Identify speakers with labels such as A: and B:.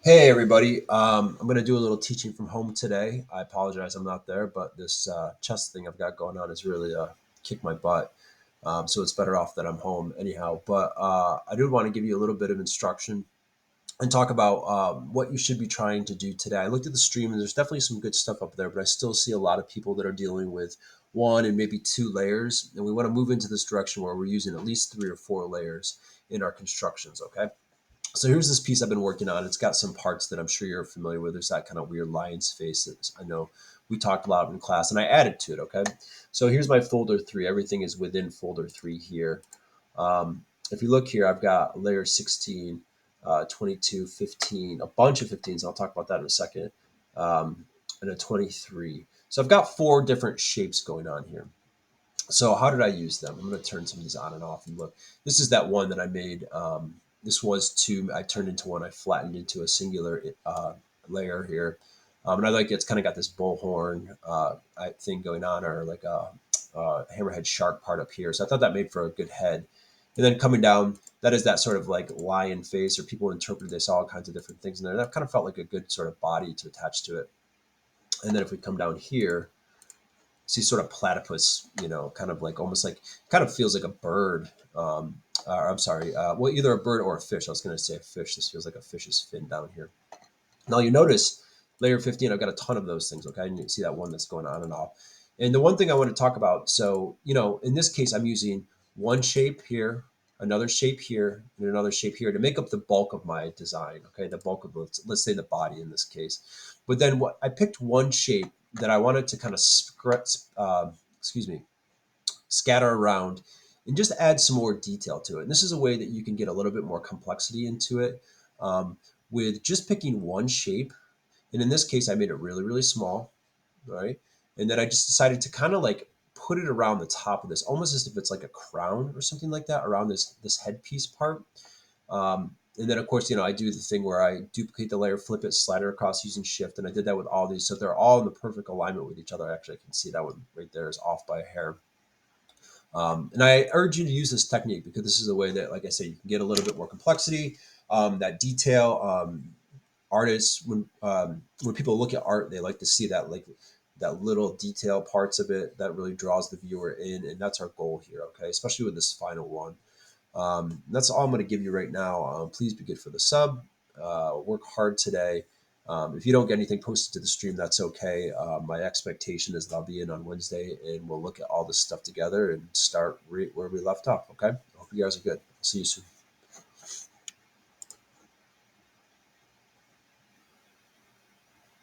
A: Hey everybody, I'm going to do a little teaching from home today. I apologize I'm not there, but this chess thing I've got going on has really kicked my butt. So it's better off that I'm home anyhow. But I do want to give you a little bit of instruction and talk about what you should be trying to do today. I looked at the stream and there's definitely some good stuff up there, but I still see a lot of people that are dealing with one and maybe two layers. And we want to move into this direction where we're using at least three or four layers in our constructions, okay? So here's this piece I've been working on. It's got some parts that I'm sure you're familiar with. There's that kind of weird lion's face that I know we talked a lot in class, and I added to it. Okay, so here's my folder three. Everything is within folder three here. If you look here, I've got layer 16, 22, 15, a bunch of 15s. I'll talk about that in a second, and a 23. So I've got four different shapes going on here. So how did I use them? I'm going to turn some of these on and off and look. This is that one that I made. This was two. I turned into one. I flattened into a singular layer here, and I like it's kind of got this bullhorn thing going on, or like a hammerhead shark part up here. So I thought that made for a good head. And then coming down, that is that sort of like lion face, or people interpret this all kinds of different things in there. That kind of felt like a good sort of body to attach to it. And then if we come down here, see sort of platypus, kind of like almost like kind of feels like a bird. Or I'm sorry, well, either a bird or a fish. I was going to say a fish. This feels like a fish's fin down here. Now you notice layer 15, I've got a ton of those things. Okay. And you can see that one that's going on and off. And the one thing I want to talk about, so, in this case, I'm using one shape here, another shape here, and another shape here to make up the bulk of my design. Okay. The bulk of, let's say the body in this case. But then what I picked one shape that I wanted to kind of, excuse me, scatter around and just add some more detail to it. And this is a way that you can get a little bit more complexity into it with just picking one shape. And in this case, I made it really, really small, right? And then I just decided to kind of like put it around the top of this, almost as if it's like a crown or something like that around this headpiece part. And then of course, I do the thing where I duplicate the layer, flip it, slide it across using shift. And I did that with all these. So they're all in the perfect alignment with each other. Actually, I can see that one right there is off by a hair. And I urge you to use this technique because this is a way that, like I said, you can get a little bit more complexity, that detail. Artists, when people look at art, they like to see that like that little detail parts of it that really draws the viewer in, and that's our goal here. Okay, especially with this final one. That's all I'm going to give you right now. Please be good for the sub. Work hard today. If you don't get anything posted to the stream, that's okay. My expectation is that I'll be in on Wednesday and we'll look at all this stuff together and start where we left off. Okay. I hope you guys are good. See you soon.